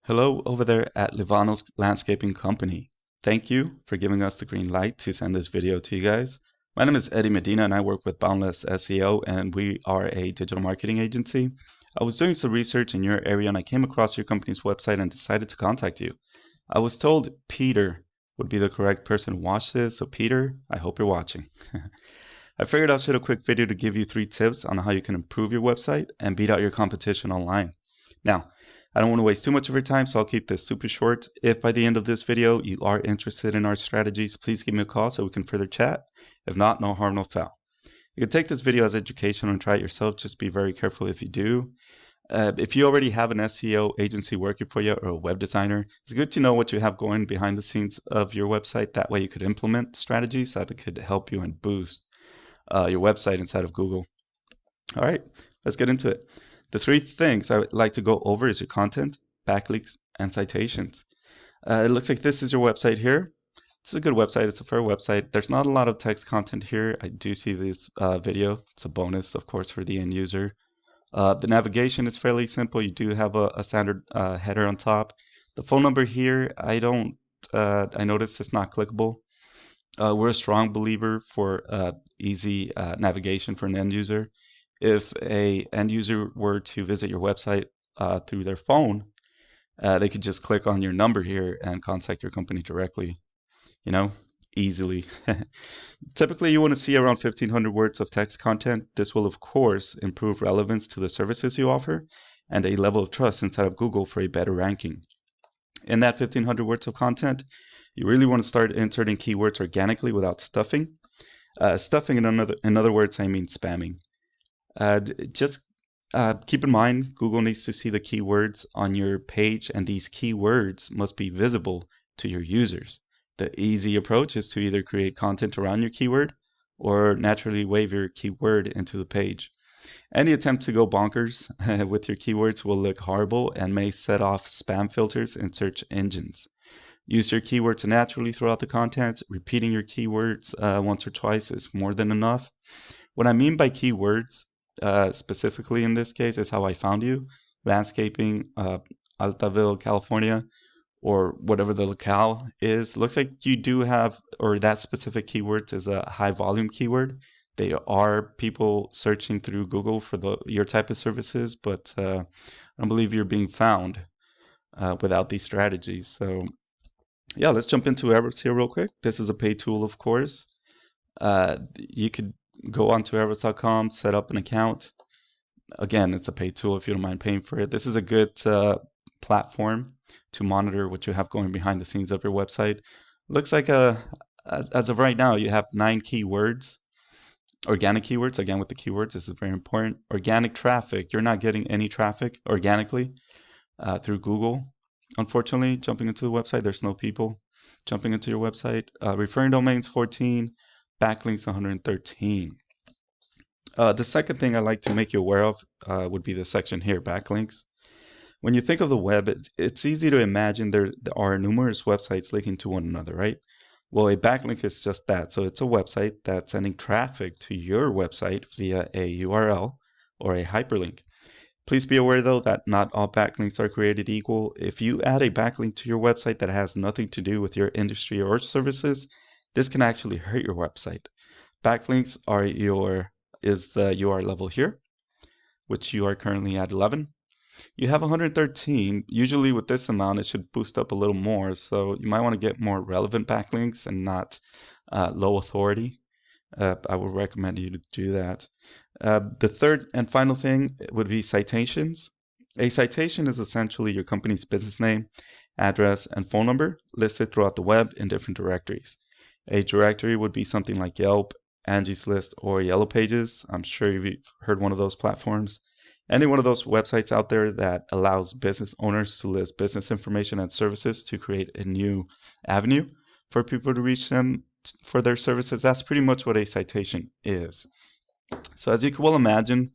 Hello over there at Livanos Landscaping Company. Thank you for giving us the green light to send this video to you guys. My name is Eddie Medina and I work with Boundless SEO and we are a digital marketing agency. I was doing some research in your area and I came across your company's website and decided to contact you. I was told Peter would be the correct person to watch this, so Peter, I hope you're watching. I figured I'll shoot a quick video to give you 3 tips on how you can improve your website and beat out your competition online. Now, I don't want to waste too much of your time, so I'll keep this super short. If by the end of this video you are interested in our strategies, please give me a call so we can further chat. If not, no harm, no foul. You can take this video as educational and try it yourself. Just be very careful if you do. If you already have an SEO agency working for you or a web designer, it's good to know what you have going behind the scenes of your website. That way you could implement strategies that could help you and boost your website inside of Google. All right, let's get into it. The 3 things I would like to go over is your content, backlinks, and citations. It looks like this is your website here. This is a good website. It's a fair website. There's not a lot of text content here. I do see this video. It's a bonus, of course, for the end user. The navigation is fairly simple. You do have a standard header on top. The phone number here, I noticed it's not clickable. We're a strong believer for easy navigation for an end user. If a end user were to visit your website through their phone, they could just click on your number here and contact your company directly, easily. Typically, you want to see around 1,500 words of text content. This will, of course, improve relevance to the services you offer and a level of trust inside of Google for a better ranking. In that 1,500 words of content, you really want to start inserting keywords organically without stuffing. Stuffing, in other words, I mean spamming. Just keep in mind, Google needs to see the keywords on your page, and these keywords must be visible to your users. The easy approach is to either create content around your keyword or naturally wave your keyword into the page. Any attempt to go bonkers with your keywords will look horrible and may set off spam filters in search engines. Use your keywords naturally throughout the content. Repeating your keywords once or twice is more than enough. What I mean by keywords, specifically in this case, is how I found you. Landscaping, Altaville, California, or whatever the locale is. Looks like you do have, or that specific keywords is a high volume keyword. There are people searching through Google for your type of services, but I don't believe you're being found without these strategies. So yeah, let's jump into Ahrefs here real quick. This is a paid tool, of course. You could go onto Ahrefs.com, set up an account. Again, it's a paid tool if you don't mind paying for it. This is a good platform to monitor what you have going behind the scenes of your website. Looks like as of right now, you have 9 keywords. Organic keywords, again with the keywords, this is very important. Organic traffic, you're not getting any traffic organically through Google. Unfortunately, jumping into the website, there's no people jumping into your website. Referring domains 14, backlinks 113. The second thing I'd like to make you aware of would be the section here, backlinks. When you think of the web, it's easy to imagine there are numerous websites linking to one another, right? Well, a backlink is just that. So it's a website that's sending traffic to your website via a URL or a hyperlink. Please be aware, though, that not all backlinks are created equal. If you add a backlink to your website that has nothing to do with your industry or services, this can actually hurt your website. Backlinks is the UR level here, which you are currently at 11. You have 113. Usually with this amount, it should boost up a little more. So you might want to get more relevant backlinks and not low authority. I would recommend you to do that. The third and final thing would be citations. A citation is essentially your company's business name, address, and phone number listed throughout the web in different directories. A directory would be something like Yelp, Angie's List, or Yellow Pages. I'm sure you've heard one of those platforms. Any one of those websites out there that allows business owners to list business information and services to create a new avenue for people to reach them for their services, that's pretty much what a citation is. So as you can well imagine,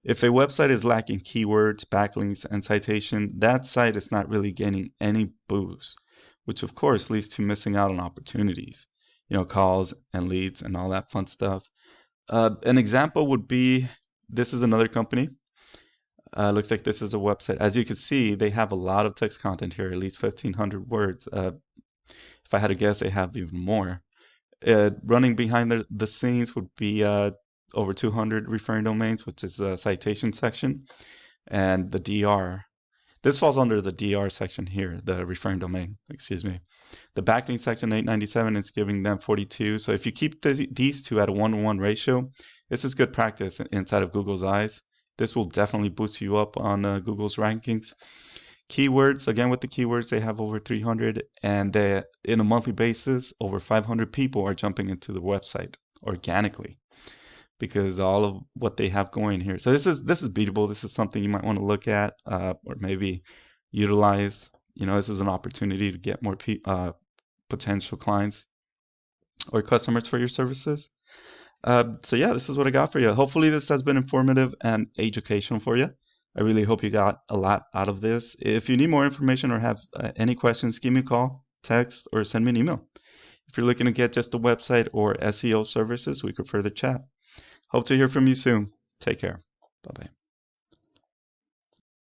if a website is lacking keywords, backlinks, and citation, that site is not really gaining any boost, which of course leads to missing out on opportunities, calls and leads and all that fun stuff. An example would be, this is another company. Looks like this is a website. As you can see, they have a lot of text content here, at least 1,500 words. If I had to guess, they have even more. Running behind the scenes would be over 200 referring domains, which is the citation section, and the DR. This falls under the DR section here, the referring domain, excuse me. The backlink section 897 is giving them 42. So if you keep these two at a 1-to-1 ratio, this is good practice inside of Google's eyes. This will definitely boost you up on Google's rankings. Keywords, again with the keywords, they have over 300, and in a monthly basis, over 500 people are jumping into the website organically because all of what they have going here. So this is beatable. This is something you might want to look at or maybe utilize. You know, this is an opportunity to get more potential clients or customers for your services. So yeah, this is what I got for you. Hopefully this has been informative and educational for you. I really hope you got a lot out of this. If you need more information or have any questions, give me a call, text, or send me an email. If you're looking to get just a website or SEO services, we could further chat. Hope to hear from you soon. Take care. Bye-bye.